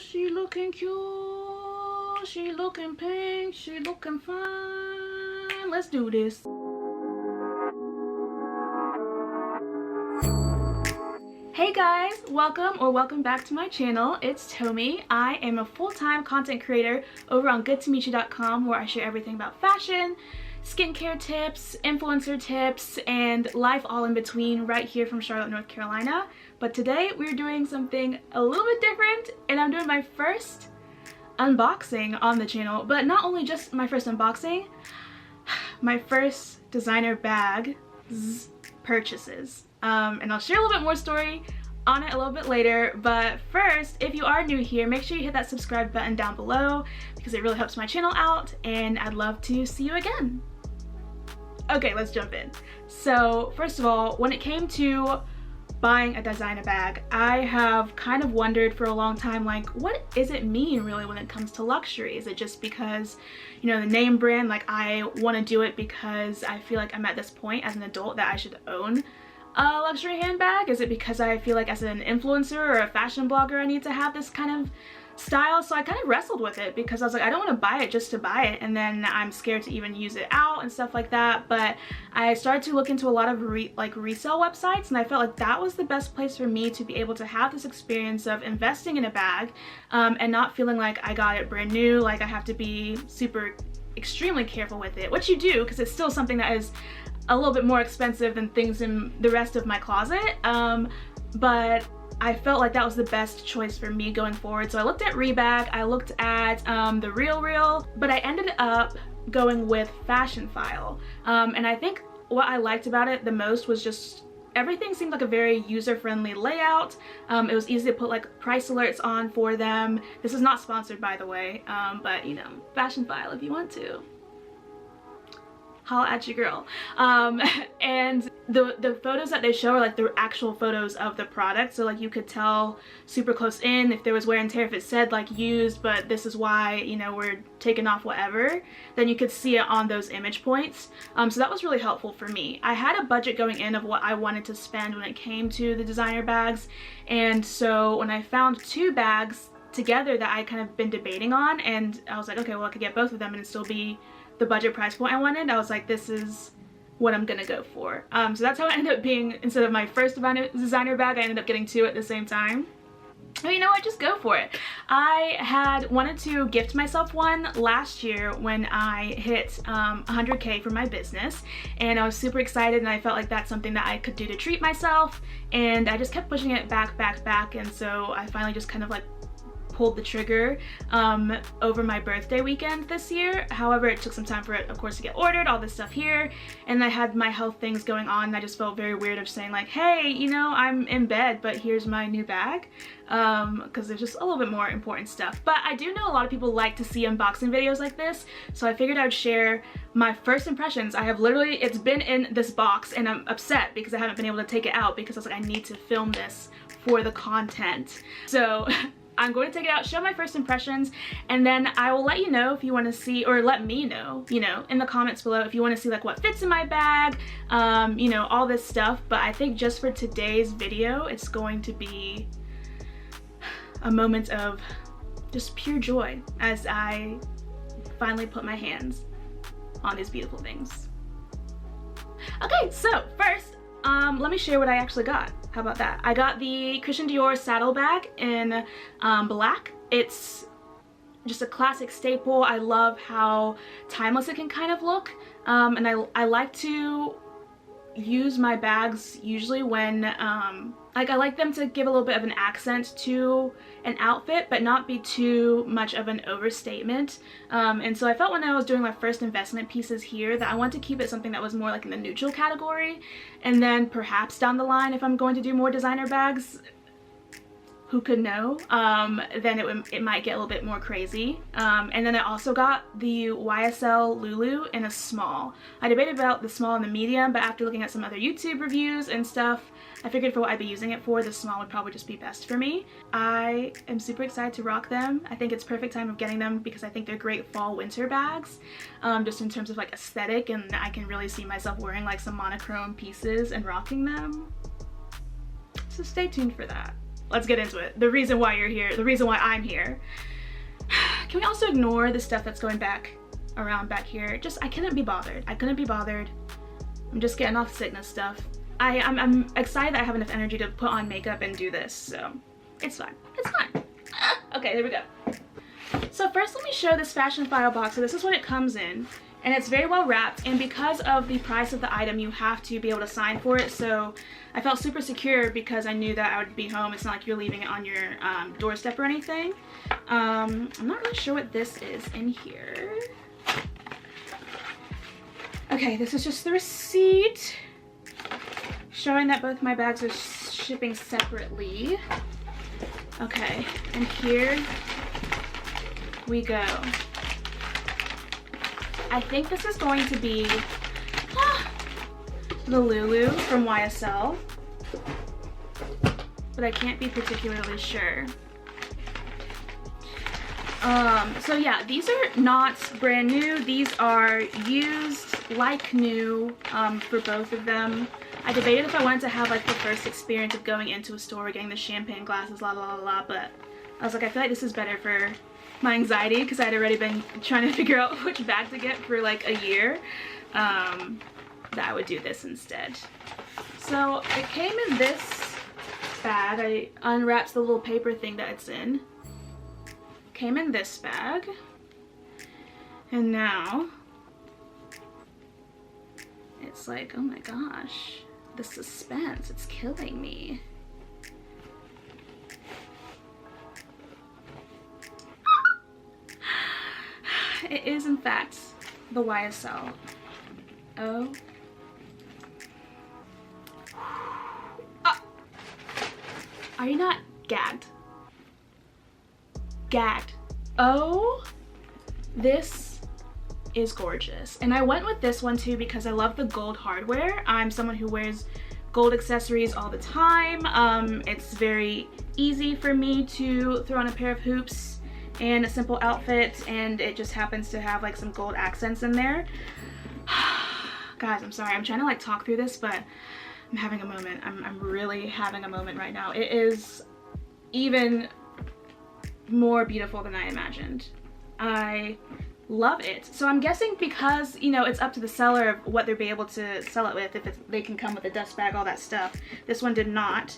She looking cute, she looking pink, she looking fine. Let's do this. Hey guys, welcome back to my channel. It's Tomi. I am a full-time content creator over on GoodTomiCha.com, where I share everything about fashion, skincare tips, influencer tips, and life all in between right here from Charlotte, North Carolina. But today we're doing something a little bit different, and I'm doing my first unboxing on the channel. But not only just my first unboxing, my first designer bag purchases. And I'll share a little bit more story on it a little bit later, but first, if you are new here, make sure you hit that subscribe button down below because it really helps my channel out, and I'd love to see you again. Okay, let's jump in. So first of all, when it came to buying a designer bag, I have kind of wondered for a long time, like, what does it mean really when it comes to luxury? Is it just because, you know, the name brand, like I want to do it because I feel like I'm at this point as an adult that I should own a luxury handbag? Is it because I feel like as an influencer or a fashion blogger I need to have this kind of style? So I kind of wrestled with it because I was like, I don't want to buy it just to buy it, and then I'm scared to even use it out and stuff like that. But I started to look into a lot of resale websites, and I felt like that was the best place for me to be able to have this experience of investing in a bag and not feeling like I got it brand new, like I have to be extremely careful with it, which you do because it's still something that is a little bit more expensive than things in the rest of my closet, but I felt like that was the best choice for me going forward. So I looked at Rebag, I looked at the Real, but I ended up going with Fashionphile, and I think what I liked about it the most was just everything seemed like a very user-friendly layout. It was easy to put like price alerts on for them. This is not sponsored, by the way, but you know, Fashionphile if you want to. Holla at your girl. And the photos that they show are like the actual photos of the product, so like you could tell super close in if there was wear and tear. If it said like used, but this is why, you know, we're taking off whatever, then you could see it on those image points. So that was really helpful for me. I had a budget going in of what I wanted to spend when it came to the designer bags, and so when I found two bags together that I kind of been debating on, and I was like, okay, well I could get both of them and it'd still be the budget price point I wanted, I was like, this is what I'm gonna go for. So that's how it ended up being. Instead of my first designer bag, I ended up getting two at the same time. But you know what, just go for it. I had wanted to gift myself one last year when I hit 100K for my business, and I was super excited, and I felt like that's something that I could do to treat myself, and I just kept pushing it back, and so I finally just kind of like pulled the trigger over my birthday weekend this year. However, it took some time for it, of course, to get ordered, all this stuff here, and I had my health things going on, and I just felt very weird of saying like, hey, you know, I'm in bed, but here's my new bag, because there's just a little bit more important stuff. But I do know a lot of people like to see unboxing videos like this, so I figured I would share my first impressions. I have literally, it's been in this box, and I'm upset because I haven't been able to take it out because I was like, I need to film this for the content. So I'm going to take it out, show my first impressions, and then I will let you know if you want to see, or let me know, you know, in the comments below if you want to see like what fits in my bag, you know, all this stuff. But I think just for today's video, it's going to be a moment of just pure joy as I finally put my hands on these beautiful things. Okay, so first, let me share what I actually got. How about that? I got the Christian Dior saddle bag in black. It's just a classic staple. I love how timeless it can kind of look, and I like to use my bags usually when like I like them to give a little bit of an accent to an outfit but not be too much of an overstatement, and so I felt when I was doing my first investment pieces here that I want to keep it something that was more like in the neutral category, and then perhaps down the line if I'm going to do more designer bags, who could know, then it might get a little bit more crazy. And then I also got the YSL Loulou in a small. I debated about the small and the medium, but after looking at some other YouTube reviews and stuff, I figured for what I'd be using it for, the small would probably just be best for me. I am super excited to rock them. I think it's perfect time of getting them because I think they're great fall winter bags, just in terms of like aesthetic, and I can really see myself wearing like some monochrome pieces and rocking them. So stay tuned for that. let's get into it. The reason why you're here, the reason why I'm here. Can we also ignore the stuff that's going back around back here? Just, I couldn't be bothered. I couldn't be bothered. I'm just getting off sickness stuff. I'm excited that I have enough energy to put on makeup and do this, so it's fine. It's fine. Okay, there we go. So first let me show this Fashionphile box. So this is what it comes in, and it's very well wrapped, and because of the price of the item you have to be able to sign for it, so I felt super secure because I knew that I would be home. It's not like you're leaving it on your doorstep or anything. I'm not really sure what this is in here. Okay, this is just the receipt showing that both my bags are shipping separately. Okay, and here we go. I think this is going to be the Loulou from YSL, but I can't be particularly sure. So yeah, these are not brand new. These are used like new for both of them. I debated if I wanted to have like the first experience of going into a store, getting the champagne glasses, la la la la, but I was like, I feel like this is better for my anxiety because I had already been trying to figure out which bag to get for like a year. That I would do this instead. So it came in this bag. I unwrapped the little paper thing that it's in. Came in this bag. And now it's like, oh my gosh, the suspense, it's killing me. It is in fact the YSL. Oh. Are you not gagged? Gagged. Oh, this is gorgeous. And I went with this one too because I love the gold hardware. I'm someone who wears gold accessories all the time. It's very easy for me to throw on a pair of hoops and a simple outfit, and it just happens to have like some gold accents in there. Guys, I'm sorry, I'm trying to like talk through this, but I'm having a moment. I'm really having a moment right now. It is even more beautiful than I imagined. I love it. So I'm guessing because, you know, it's up to the seller of what they'll be able to sell it with, if they can come with a dust bag, all that stuff. This one did not,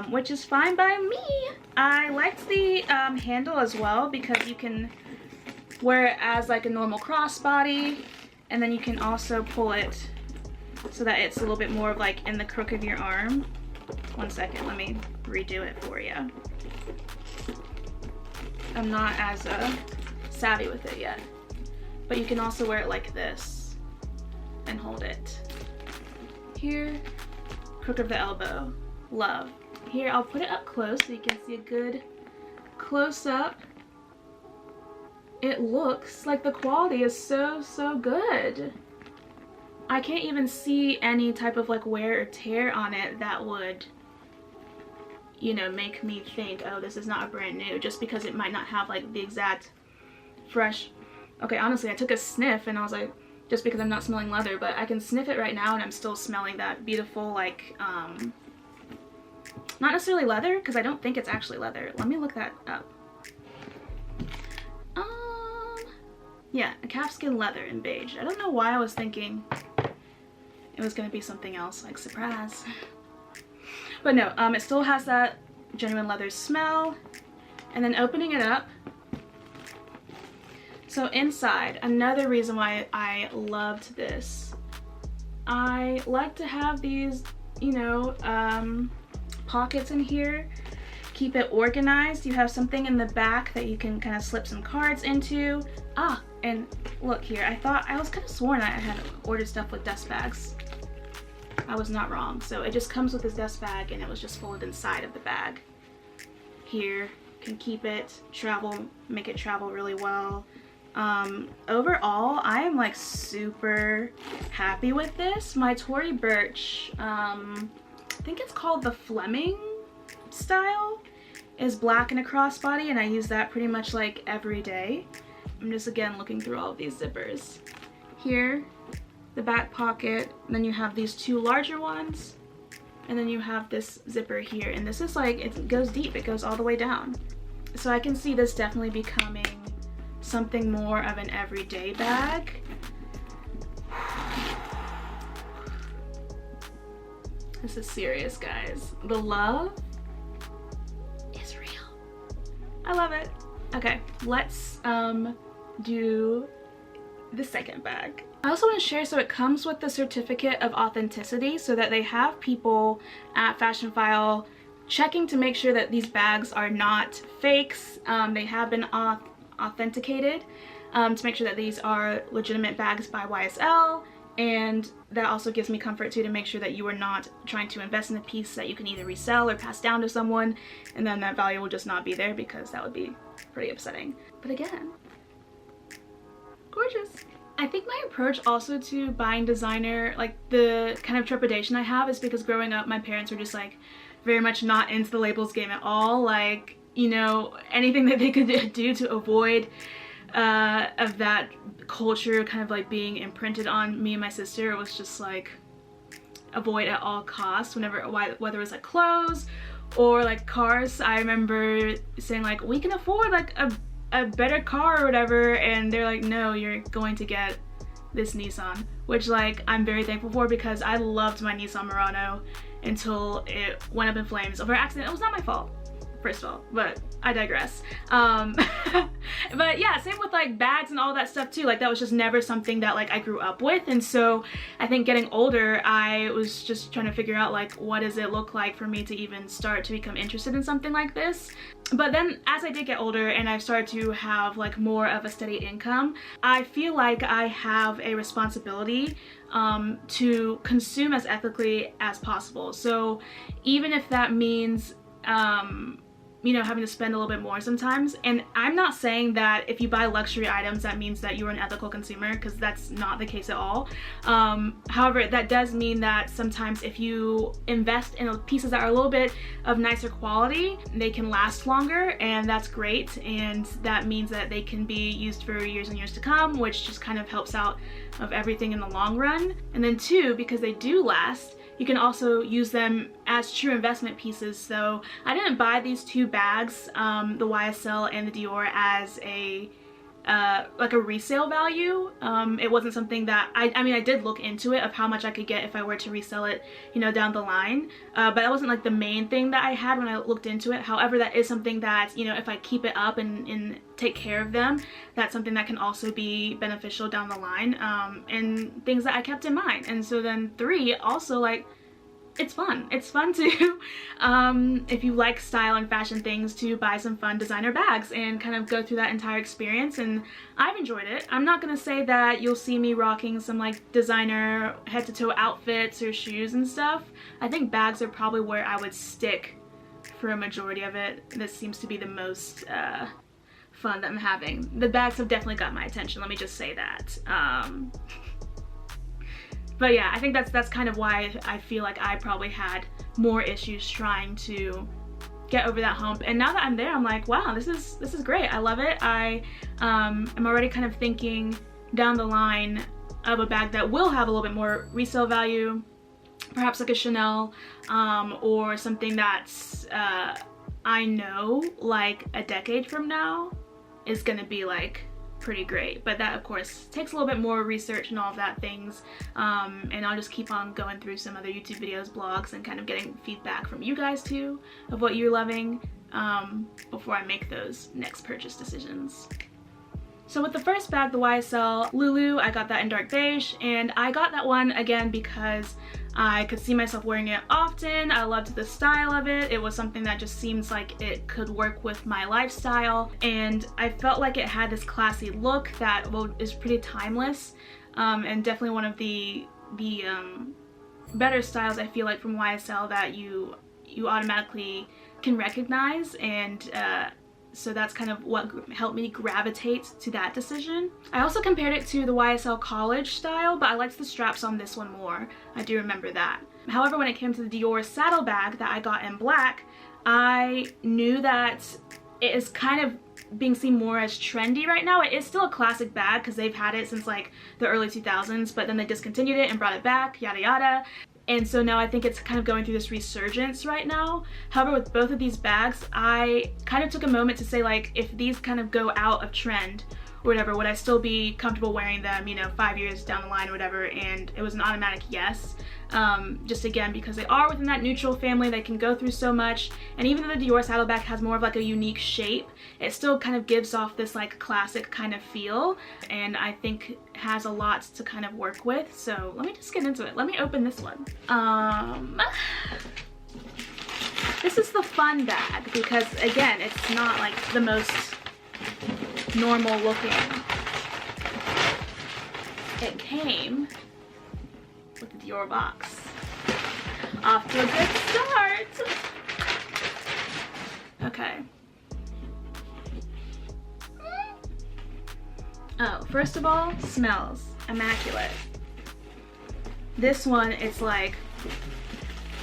which is fine by me. I liked the handle as well because you can wear it as like a normal crossbody, and then you can also pull it so that it's a little bit more of like in the crook of your arm. One second, let me redo it for you. I'm not as savvy with it yet. But you can also wear it like this and hold it. Here, crook of the elbow, love. Here, I'll put it up close so you can see a good close up. It looks like the quality is so, so good. I can't even see any type of like wear or tear on it that would, you know, make me think, oh, this is not a brand new, just because it might not have like the exact fresh. Okay, honestly, I took a sniff and I was like, just because I'm not smelling leather, but I can sniff it right now and I'm still smelling that beautiful, like, not necessarily leather, because I don't think it's actually leather. Let me look that up. Yeah, a calfskin leather in beige. I don't know why I was thinking it was gonna be something else, like surprise. But no, it still has that genuine leather smell. And then opening it up, so inside, another reason why I loved this, I like to have these, you know, pockets in here, keep it organized. You have something in the back that you can kind of slip some cards into. Ah, and look here, I was kind of sworn I had ordered stuff with dust bags. I was not wrong. So it just comes with this dust bag and it was just folded inside of the bag. Here, can keep it, travel, make it travel really well. Overall, I am like super happy with this. My Tory Burch, I think it's called the Fleming style, is black and a crossbody, and I use that pretty much like every day. I'm just again looking through all of these zippers. Here, the back pocket, then you have these two larger ones, and then you have this zipper here, and this is like, it goes deep, it goes all the way down. So I can see this definitely becoming something more of an everyday bag. This is serious, guys. The love is real. I love it. Okay, let's do the second bag. I also want to share, so it comes with the certificate of authenticity, so that they have people at Fashionphile checking to make sure that these bags are not fakes. They have been authenticated to make sure that these are legitimate bags by YSL, and that also gives me comfort too, to make sure that you are not trying to invest in a piece that you can either resell or pass down to someone, and then that value will just not be there, because that would be pretty upsetting. But again, gorgeous. I think my approach also to buying designer, like the kind of trepidation I have, is because growing up my parents were just like very much not into the labels game at all. Like, you know, anything that they could do to avoid of that culture kind of like being imprinted on me and my sister was just like avoid at all costs. Whether it was like clothes or like cars. I remember saying like, we can afford like a better car or whatever, and they're like, no, you're going to get this Nissan, which like I'm very thankful for, because I loved my Nissan Murano until it went up in flames over accident. It was not my fault, first of all, but I digress. But yeah, same with like bags and all that stuff too. Like that was just never something that like I grew up with, and so I think getting older, I was just trying to figure out like, what does it look like for me to even start to become interested in something like this. But then as I did get older and I started to have like more of a steady income, I feel like I have a responsibility to consume as ethically as possible. So even if that means you know, having to spend a little bit more sometimes. And I'm not saying that if you buy luxury items that means that you're an ethical consumer, because that's not the case at all. However, that does mean that sometimes if you invest in pieces that are a little bit of nicer quality, they can last longer, and that's great. And that means that they can be used for years and years to come, which just kind of helps out of everything in the long run. And then two, because they do last, you can also use them as true investment pieces. So I didn't buy these two bags, the YSL and the Dior, as a like a resale value. It wasn't something that I mean, I did look into it of how much I could get if I were to resell it, you know, down the line, but that wasn't like the main thing that I had when I looked into it. However, that is something that, you know, if I keep it up and take care of them, that's something that can also be beneficial down the line, and things that I kept in mind. And so then three, also like, it's fun. It's fun to, if you like style and fashion things, to buy some fun designer bags and kind of go through that entire experience. And I've enjoyed it. I'm not gonna say that you'll see me rocking some like designer head to toe outfits or shoes and stuff. I think bags are probably where I would stick for a majority of it. This seems to be the most fun that I'm having. The bags have definitely got my attention, let me just say that. But yeah, I think that's kind of why I feel like I probably had more issues trying to get over that hump. And now that I'm there, I'm like, wow, this is great. I love it. I am already kind of thinking down the line of a bag that will have a little bit more resale value, perhaps like a Chanel, or something that's I know like a decade from now is gonna be like pretty great. But that of course takes a little bit more research and all of that things, and I'll just keep on going through some other YouTube videos, blogs, and kind of getting feedback from you guys too of what you're loving before I make those next purchase decisions. So with the first bag, the Ysl Loulou, I got that in dark beige, and I got that one again because I could see myself wearing it often. I loved the style of it. It was something that just seems like it could work with my lifestyle, and I felt like it had this classy look that is pretty timeless, and definitely one of the better styles I feel like from YSL that you automatically can recognize, and so that's kind of what helped me gravitate to that decision. I also compared it to the YSL college style, but I liked the straps on this one more. I do remember that. However, when it came to the Dior saddle bag that I got in black, I knew that it is kind of being seen more as trendy right now. It is still a classic bag because they've had it since like the early 2000s, but then they discontinued it and brought it back, yada yada. and so now I think it's kind of going through this resurgence right now. However, with both of these bags, I kind of took a moment to say, like, if these kind of go out of trend or whatever, would I still be comfortable wearing them, you know, 5 years down the line or whatever? And it was an automatic yes. Just again, because they are within that neutral family, they can go through so much. And even though the Dior saddlebag has more of like a unique shape, it still kind of gives off this like classic kind of feel, and I think has a lot to kind of work with. So let me just get into it. Let me open this one. This is the fun bag because again, it's not like the most normal looking. It came with the Dior box. Off to a good start. Okay. Oh, first of all, smells immaculate. This one, it's like,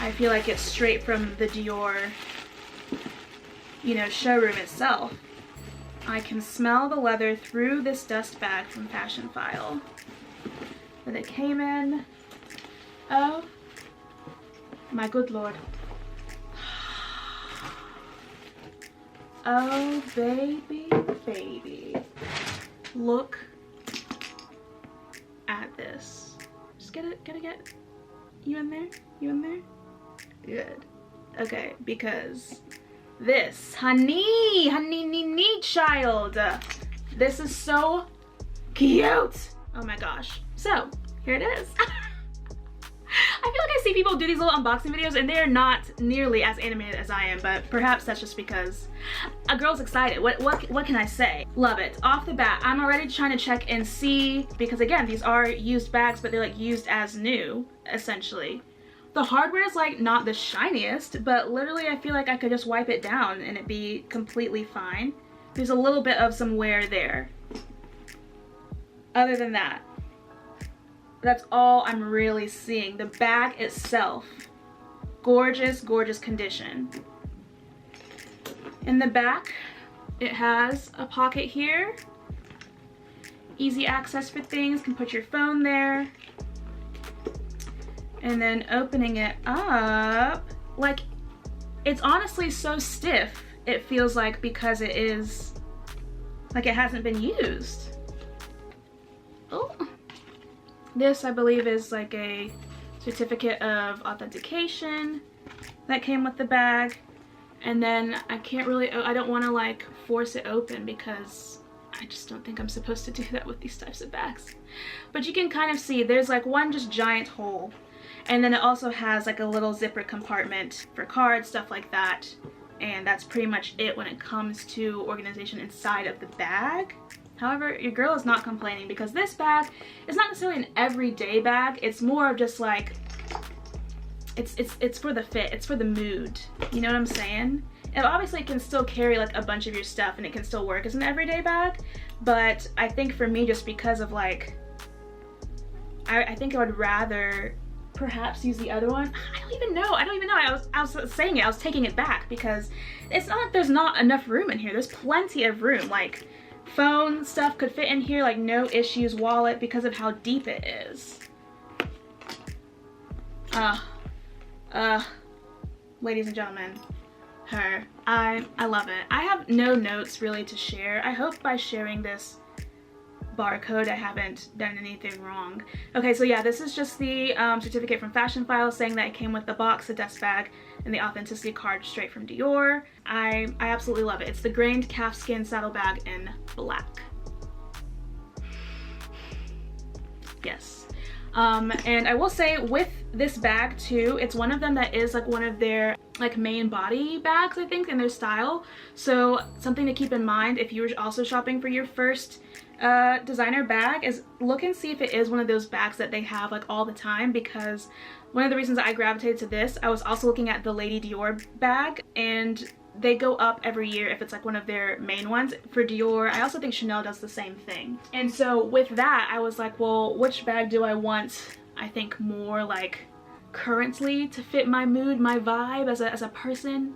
I feel like it's straight from the Dior, you know, showroom itself. I can smell the leather through this dust bag from Fashionphile that it came in. Oh my good lord. Oh baby, baby. Look at this. Just gotta get you in there? You in there? Good. Okay, because this, honey child. This is so cute. Oh my gosh. So, here it is. I feel like I see people do these little unboxing videos and they're not nearly as animated as I am, but perhaps that's just because a girl's excited. What can I say? Love it. Off the bat, I'm already trying to check and see, because again, these are used bags, but they're like used as new, essentially. The hardware is like not the shiniest, but literally I feel like I could just wipe it down and it'd be completely fine. There's a little bit of some wear there. Other than that, that's all I'm really seeing. The bag itself, gorgeous, gorgeous condition. In the back, it has a pocket here. Easy access for things, can put your phone there. And then opening it up, like, it's honestly so stiff, it feels like, because it is, like, it hasn't been used. Oh. This, I believe, is like a certificate of authentication that came with the bag. And then I can't really, I don't want to like force it open because I just don't think I'm supposed to do that with these types of bags. But you can kind of see there's like one just giant hole. And then it also has like a little zipper compartment for cards, stuff like that. And that's pretty much it when it comes to organization inside of the bag. However, your girl is not complaining because this bag is not necessarily an everyday bag. It's more of just like, it's for the fit, it's for the mood. You know what I'm saying? And obviously it can still carry like a bunch of your stuff and it can still work as an everyday bag. But I think for me, just because of like, I think I would rather perhaps use the other one. I don't even know. I was saying it, I was taking it back because it's not like there's not enough room in here. There's plenty of room. Like, phone stuff could fit in here, like no issues. Wallet, because of how deep it is. Ladies and gentlemen, her. I love it. I have no notes really to share. I hope by sharing this barcode I haven't done anything wrong. Okay, so yeah, this is just the certificate from Fashionphile saying that it came with the box, the dust bag, and the authenticity card straight from Dior. I absolutely love it. It's the grained calfskin saddlebag in black. Yes. And I will say with this bag too, it's one of them that is like one of their like main body bags, I think, in their style. So something to keep in mind if you're also shopping for your first designer bag is look and see if it is one of those bags that they have like all the time, because one of the reasons I gravitated to this, I was also looking at the Lady Dior bag, and they go up every year if it's like one of their main ones. For Dior, I also think Chanel does the same thing. And so with that, I was like, well, which bag do I want, I think, more like currently to fit my mood, my vibe as a person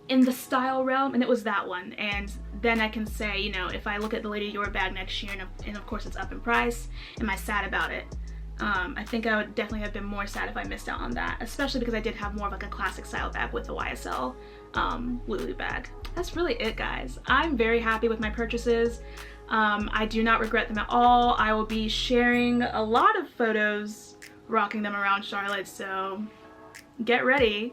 in the style realm? And it was that one. And then I can say, you know, if I look at the Lady Dior bag next year and of course it's up in price, am I sad about it? I think I would definitely have been more sad if I missed out on that, especially because I did have more of like a classic style bag with the YSL Loulou bag. That's really it, guys. I'm very happy with my purchases. I do not regret them at all. I will be sharing a lot of photos rocking them around Charlotte, so get ready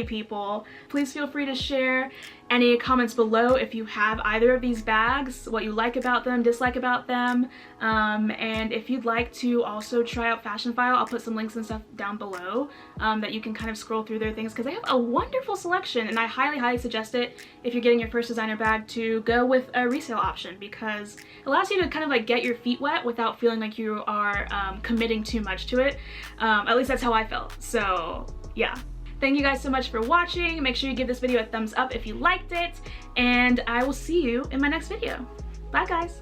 people. Please feel free to share any comments below if you have either of these bags, what you like about them, dislike about them, and if you'd like to also try out Fashionphile, I'll put some links and stuff down below that you can kind of scroll through their things, because they have a wonderful selection, and I highly suggest it if you're getting your first designer bag to go with a resale option, because it allows you to kind of like get your feet wet without feeling like you are committing too much to it. At least that's how I felt. So yeah. Thank you guys so much for watching. Make sure you give this video a thumbs up if you liked it, and I will see you in my next video. Bye, guys.